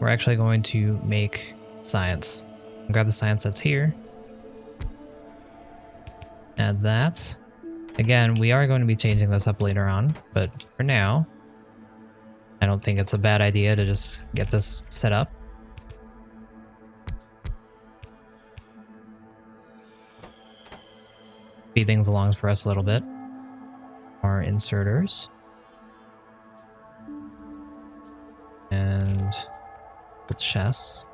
we're actually going to make science. Grab the science that's here. Add that. Again, we are going to be changing this up later on, but for now, I don't think it's a bad idea to just get this set up. Speed things along for us a little bit. Our inserters. And the chests.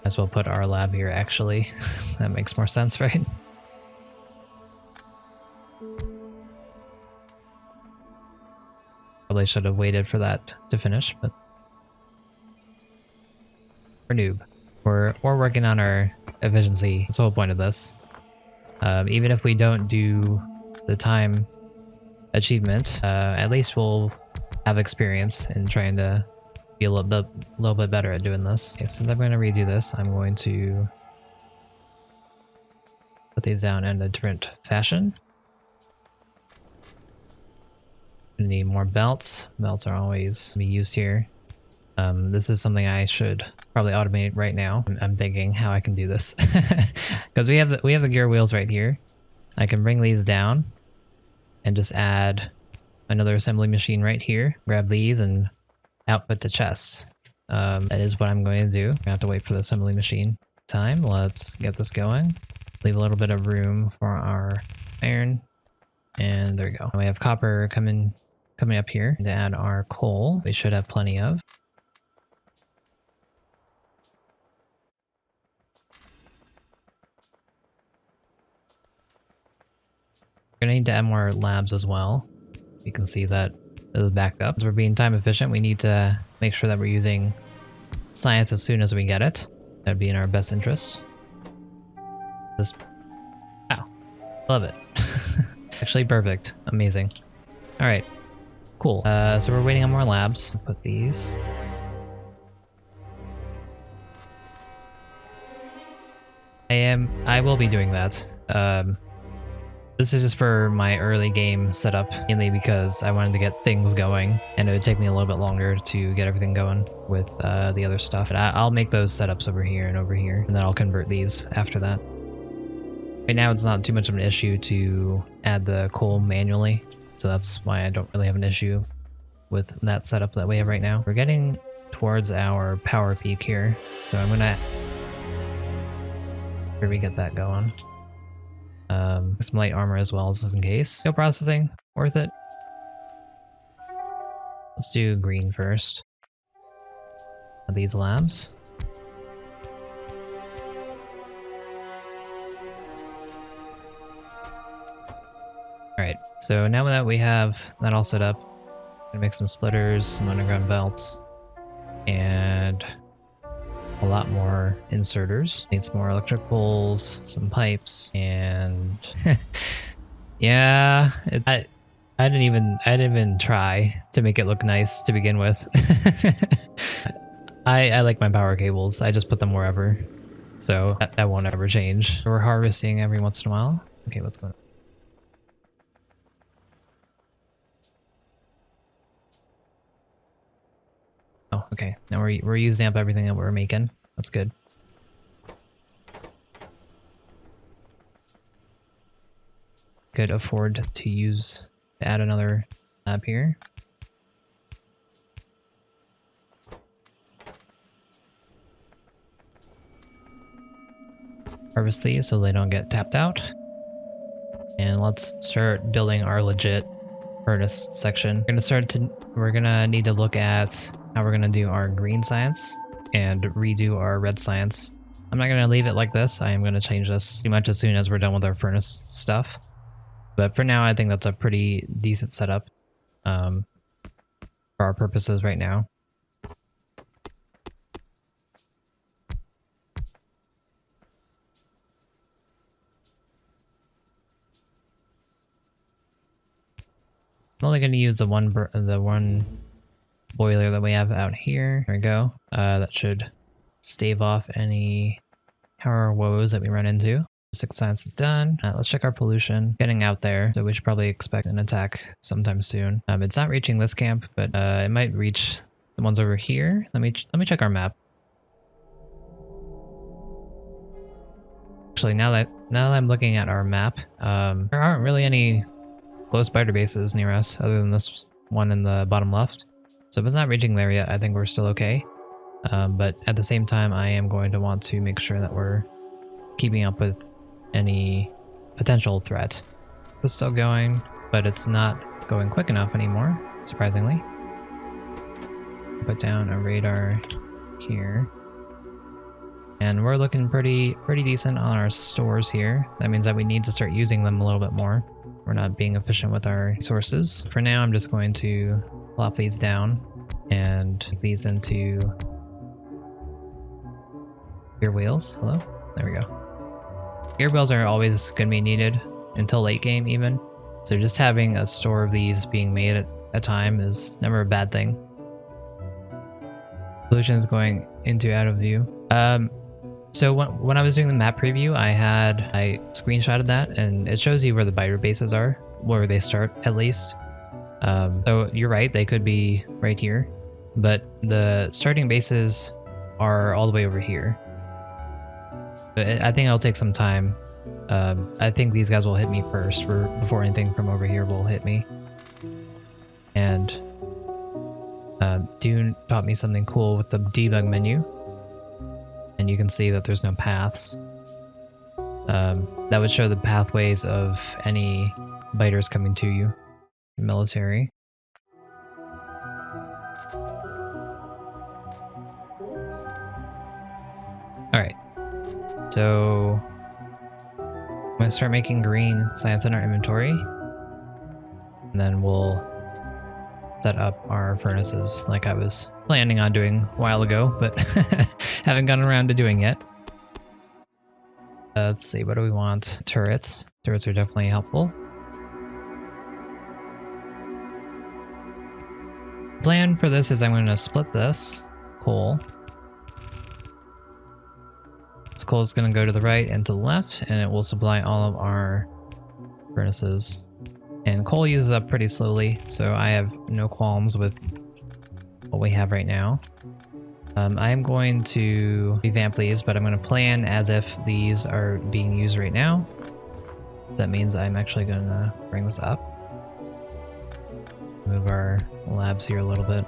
As well put our lab here, actually. That makes more sense, right? Probably should have waited for that to finish, but we're noob. We're working on our efficiency. That's the whole point of this. Even if we don't do the time achievement, at least we'll have experience in trying to be a little bit better at doing this. Okay, since I'm going to redo this, I'm going to put these down in a different fashion. We need more belts. Belts are always be used here. This is something I should probably automate right now. I'm thinking how I can do this because we have the gear wheels right here. I can bring these down and just add another assembly machine right here. Grab these and output to chests. That is what I'm going to do. I'm gonna have to wait for the assembly machine time. Let's get this going. Leave a little bit of room for our iron, and there we go. We have copper coming up here to add our coal. We should have plenty of. We're gonna need to add more labs as well. You can see that this is backed up. As we're being time efficient, we need to make sure that we're using science as soon as we get it. That'd be in our best interest. Wow, love it. Actually perfect, amazing. All right, cool. So we're waiting on more labs. Put these. I will be doing that. This is just for my early game setup, mainly because I wanted to get things going, and it would take me a little bit longer to get everything going with the other stuff. And I'll make those setups over here, and then I'll convert these after that. Right now, it's not too much of an issue to add the coal manually, so that's why I don't really have an issue with that setup that we have right now. We're getting towards our power peak here, so I'm gonna... Where we get that going? Some light armor as well, just in case. Skill processing, worth it. Let's do green first. These labs. Alright, so now that we have that all set up, I'm gonna make some splitters, some underground belts, and a lot more inserters. Need some more electric poles, some pipes, and yeah, I didn't even try to make it look nice to begin with. I like my power cables. I just put them wherever, so that won't ever change. We're harvesting every once in a while. Okay, what's going on? Oh, okay. Now we're using up everything that we're making. That's good. Could afford to add another lab here. Harvest these so they don't get tapped out. And let's start building our legit furnace section. We're gonna need to look at how we're gonna do our green science and redo our red science. I'm not gonna leave it like this. I am gonna change this pretty much as soon as we're done with our furnace stuff. But for now, I think that's a pretty decent setup for our purposes right now. I'm only going to use the one boiler that we have out here. There we go. That should stave off any power woes that we run into. Sixth science is done. Let's check our pollution. Getting out there, so we should probably expect an attack sometime soon. It's not reaching this camp, but it might reach the ones over here. Let me check our map. Actually, now that I'm looking at our map, there aren't really any close spider bases near us other than this one in the bottom left. So if it's not reaching there yet, I think we're still okay. But at the same time, I am going to want to make sure that we're keeping up with any potential threat. It's still going, but it's not going quick enough anymore, surprisingly. Put down a radar here. And we're looking pretty decent on our stores here. That means that we need to start using them a little bit more. We're not being efficient with our resources. For now, I'm just going to plop these down and make these into gear wheels. Hello? There we go. Gear wheels are always going to be needed until late game even. So just having a store of these being made at a time is never a bad thing. Pollution is going into out of view. So when I was doing the map preview, I screenshotted that and it shows you where the biter bases are, where they start at least. So you're right, they could be right here, but the starting bases are all the way over here. But I think it'll take some time. I think these guys will hit me first before anything from over here will hit me. And Dune taught me something cool with the debug menu. And you can see that there's no paths. That would show the pathways of any biters coming to you. Military. Alright. So I'm going to start making green science in our inventory. And then we'll set up our furnaces like I was planning on doing a while ago, but haven't gotten around to doing yet. Let's see, what do we want? Turrets. Turrets are definitely helpful. Plan for this is I'm going to split this coal. This coal is going to go to the right and to the left, and it will supply all of our furnaces. And coal uses up pretty slowly, so I have no qualms with what we have right now. I am going to revamp these, but I'm going to plan as if these are being used right now. That means I'm actually going to bring this up. Move our labs here a little bit.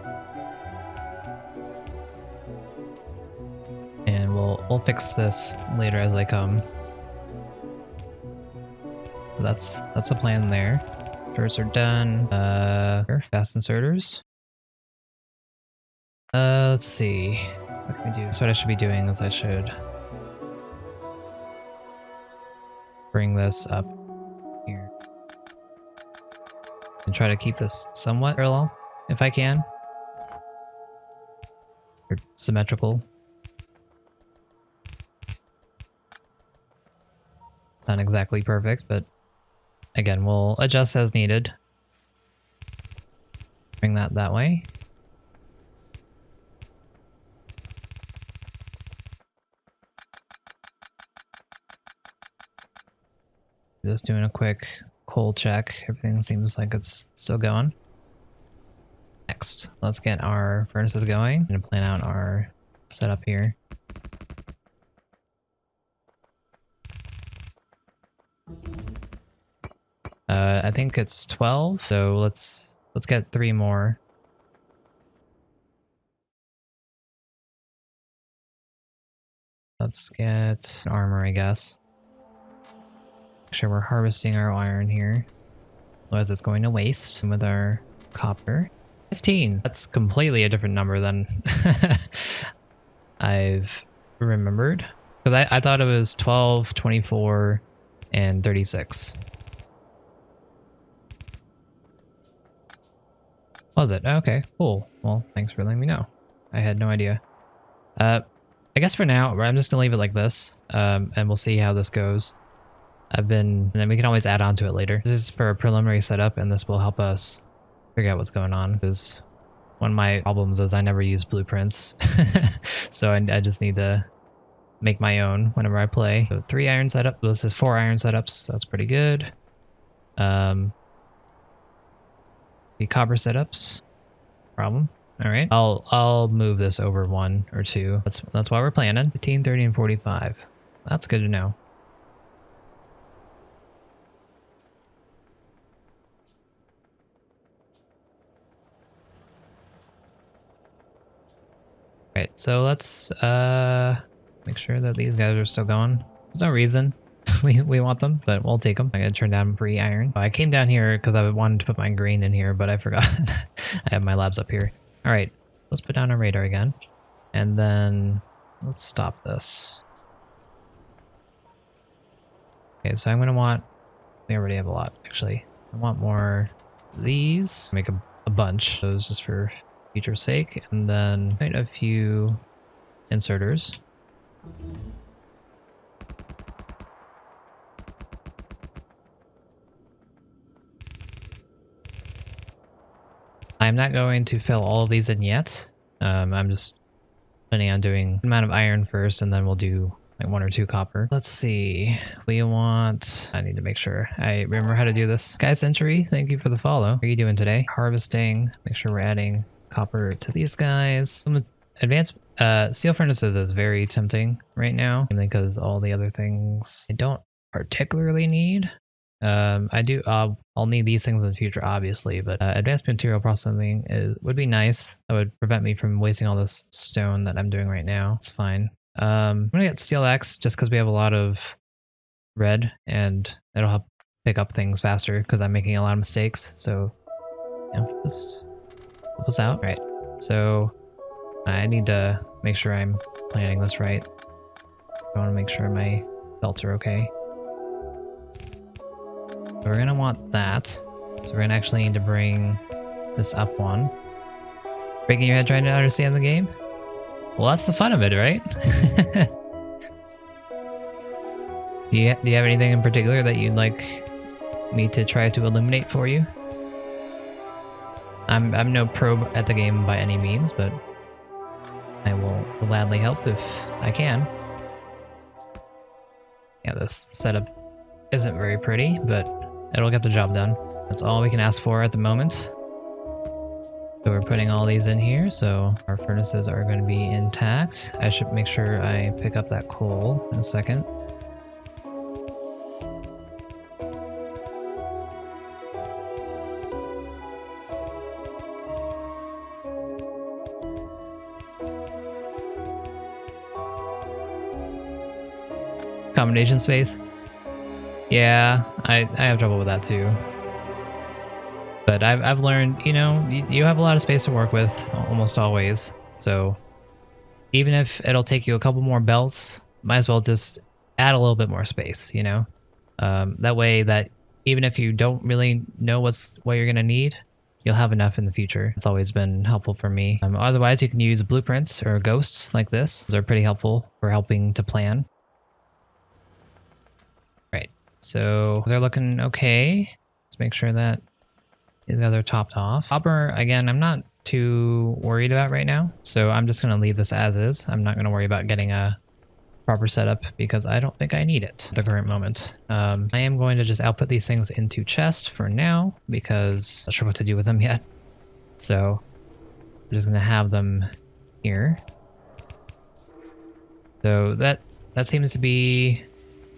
And we'll fix this later as they come. That's the plan there. Turrets are done. Fast inserters. Let's see. What can we do? So what I should be doing is I should bring this up here and try to keep this somewhat parallel if I can. Or symmetrical. Not exactly perfect, but again, we'll adjust as needed. Bring that way. Just doing a quick coal check. Everything seems like it's still going. Next, let's get our furnaces going and plan out our setup here. I think it's 12, so let's get 3 more. Let's get armor, I guess. Make sure we're harvesting our iron here. Otherwise it's going to waste with our copper. 15! That's completely a different number than I've remembered. Because I thought it was 12, 24, and 36. Was it? Okay, cool. Well, thanks for letting me know. I had no idea. I guess for now, I'm just gonna leave it like this, and we'll see how this goes. And then we can always add on to it later. This is for a preliminary setup, and this will help us figure out what's going on, because one of my problems is I never use blueprints. So I just need to make my own whenever I play. So 3 iron setup. This is 4 iron setups. That's pretty good. The copper setups. Problem. All right. I'll move this over 1 or 2. That's why we're planning. 15, 30, and 45. That's good to know. Right, so let's make sure that these guys are still going. There's no reason we want them, but we'll take them. I'm gonna turn down free iron. I came down here because I wanted to put my green in here, but I forgot. I have my labs up here. All right, let's put down our radar again, and then let's stop this. Okay, so I'm gonna want. We already have a lot actually. I want more of these. Make a bunch. Those just for future's sake, and then quite a few inserters. I'm not going to fill all of these in yet. I'm just planning on doing an amount of iron first, and then we'll do like 1 or 2 copper. Let's see. We want... I need to make sure I remember how to do this. Sky Century, thank you for the follow. How are you doing today? Harvesting. Make sure we're adding copper to these guys. Advanced steel furnaces is very tempting right now, mainly because all the other things I don't particularly need. I'll need these things in the future, obviously, but advanced material processing would be nice. That would prevent me from wasting all this stone that I'm doing right now. It's fine. I'm gonna get steel axe just because we have a lot of red, and it'll help pick up things faster because I'm making a lot of mistakes. So, yeah, just help us out. Right. So I need to make sure I'm planning this right. I want to make sure my belts are okay. So we're gonna want that. So we're gonna actually need to bring this up 1. Breaking your head trying to understand the game? Well, that's the fun of it, right? Do you have anything in particular that you'd like me to try to illuminate for you? I'm no pro at the game by any means, but I will gladly help if I can. Yeah, this setup isn't very pretty, but it'll get the job done. That's all we can ask for at the moment. So we're putting all these in here, so our furnaces are going to be intact. I should make sure I pick up that coal in a second. Combination space. Yeah, I have trouble with that too. But I've learned, you know, you have a lot of space to work with almost always. So even if it'll take you a couple more belts, might as well just add a little bit more space, you know? That way that even if you don't really know what you're gonna need, you'll have enough in the future. It's always been helpful for me. Otherwise, you can use blueprints or ghosts like this. Those are pretty helpful for helping to plan. Right, so they're looking okay. Let's make sure that these guys are topped off. Copper, again, I'm not too worried about right now, so I'm just going to leave this as is. I'm not going to worry about getting a proper setup because I don't think I need it at the current moment. I am going to just output these things into chests for now because I'm not sure what to do with them yet. So I'm just going to have them here. So that seems to be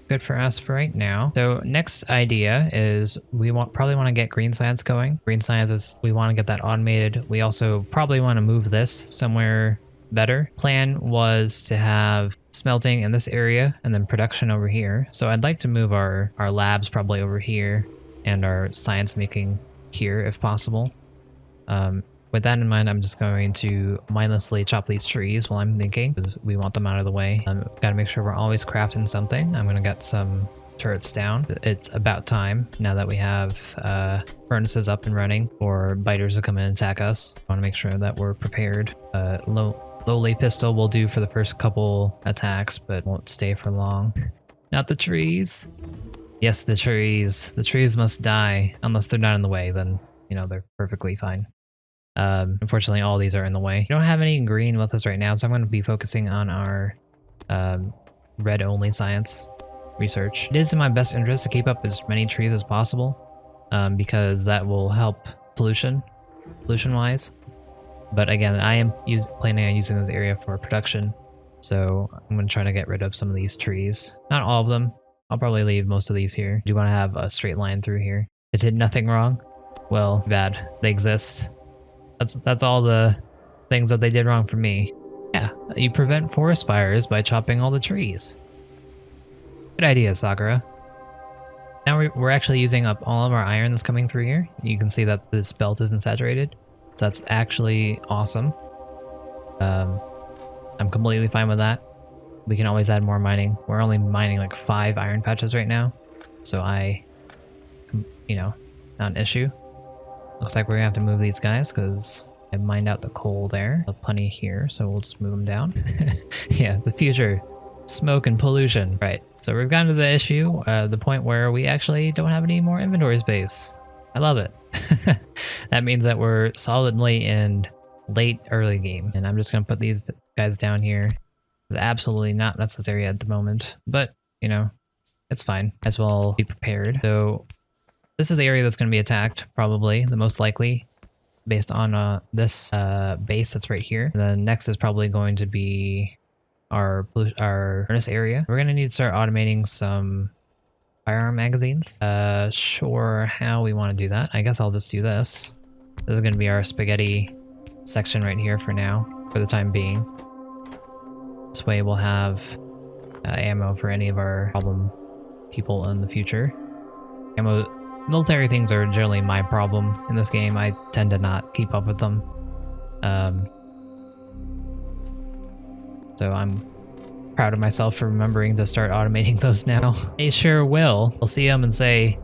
good for us for right now. So next idea is we probably want to get green science going. Green science is we want to get that automated. We also probably want to move this somewhere better. Plan was to have smelting in this area and then production over here. So I'd like to move our labs probably over here and our science making here if possible. With that in mind, I'm just going to mindlessly chop these trees while I'm thinking, because we want them out of the way. Gotta make sure we're always crafting something. I'm gonna get some turrets down. It's about time, now that we have furnaces up and running, for biters to come in and attack us. I wanna make sure that we're prepared. Low-lay pistol will do for the first couple attacks, but won't stay for long. Not the trees. Yes, the trees. The trees must die, unless they're not in the way, then, you know, they're perfectly fine. Unfortunately, all these are in the way. We don't have any green with us right now, so I'm going to be focusing on our red only science research. It is in my best interest to keep up as many trees as possible, because that will help pollution wise. But again, I am planning on using this area for production, so I'm going to try to get rid of some of these trees. Not all of them. I'll probably leave most of these here. I do want to have a straight line through here. It did nothing wrong. Well, bad. They exist. That's all the things that they did wrong for me. Yeah, you prevent forest fires by chopping all the trees. Good idea, Sakura. Now we're actually using up all of our iron that's coming through here. You can see that this belt isn't saturated, so that's actually awesome. I'm completely fine with that. We can always add more mining. We're only mining like 5 iron patches right now, so not an issue. Looks like we're gonna have to move these guys because I mined out the coal there. Plenty here, so we'll just move them down. Yeah, the future. Smoke and pollution. Right, so we've gotten to the issue, the point where we actually don't have any more inventory space. I love it. That means that we're solidly in late early game, and I'm just gonna put these guys down here. It's absolutely not necessary at the moment, but it's fine. As well be prepared. So this is the area that's going to be attacked, probably the most likely, based on this base that's right here. And then next is probably going to be our furnace area. We're going to need to start automating some firearm magazines. Sure, how we want to do that. I guess I'll just do this. This is going to be our spaghetti section right here for now, for the time being. This way we'll have ammo for any of our problem people in the future. Military things are generally my problem in this game. I tend to not keep up with them. So I'm proud of myself for remembering to start automating those now. They sure will. We'll see them and say,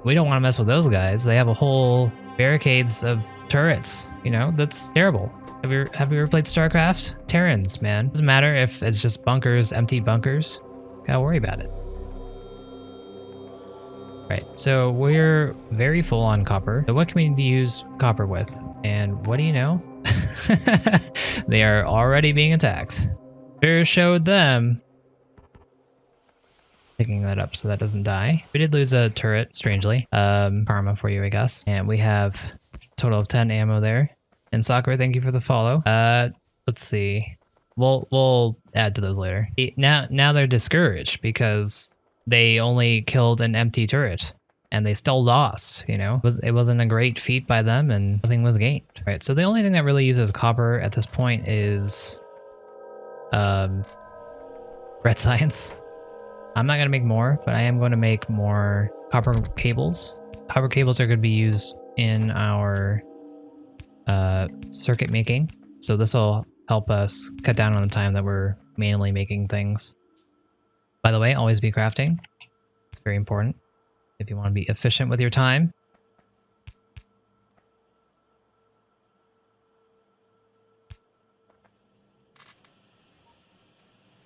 we don't want to mess with those guys. They have a whole barricades of turrets. That's terrible. Have you ever played StarCraft? Terrans, man. Doesn't matter if it's just bunkers, empty bunkers. Gotta worry about it. Right, so we're very full on copper. So what can we use copper with? And what do you know? They are already being attacked. Sure showed them. Picking that up so that doesn't die. We did lose a turret, strangely. Karma for you, I guess. And we have a total of 10 ammo there. And Sakura, thank you for the follow. Let's see. We'll add to those later. Now they're discouraged because they only killed an empty turret and they still lost, It wasn't a great feat by them and nothing was gained. Right, so the only thing that really uses copper at this point is red science. I'm not going to make more, but I am going to make more copper cables. Copper cables are going to be used in our circuit making. So this will help us cut down on the time that we're manually making things. By the way, always be crafting. It's very important if you want to be efficient with your time.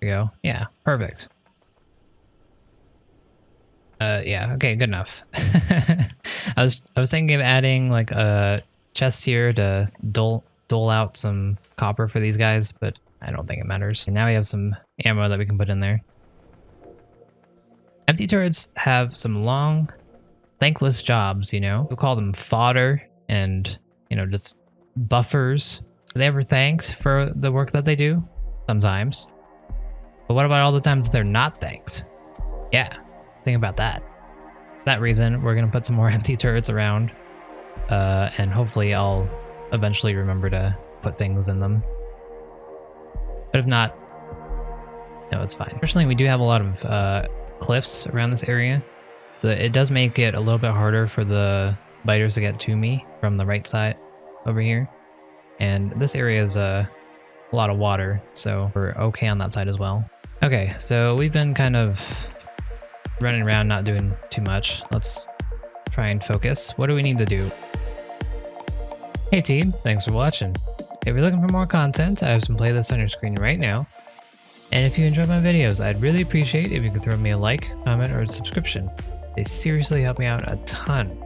There we go. Yeah, perfect. Yeah, okay, good enough. I was thinking of adding like a chest here to dole out some copper for these guys, but I don't think it matters. And now we have some ammo that we can put in there. Empty turrets have some long, thankless jobs, We'll call them fodder and, just buffers. Are they ever thanked for the work that they do? Sometimes. But what about all the times that they're not thanked? Yeah, think about that. For that reason, we're going to put some more empty turrets around. And hopefully I'll eventually remember to put things in them. But if not, no, it's fine. Fortunately, we do have a lot of cliffs around this area, so it does make it a little bit harder for the biters to get to me from the right side over here. And this area is a lot of water, so we're okay on that side as well. Okay, so we've been kind of running around not doing too much. Let's try and focus. What do we need to do? Hey team, thanks for watching. If you're looking for more content, I have some playlists on your screen right now. And if you enjoyed my videos, I'd really appreciate if you could throw me a like, comment, or a subscription. They seriously help me out a ton.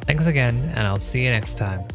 Thanks again, and I'll see you next time.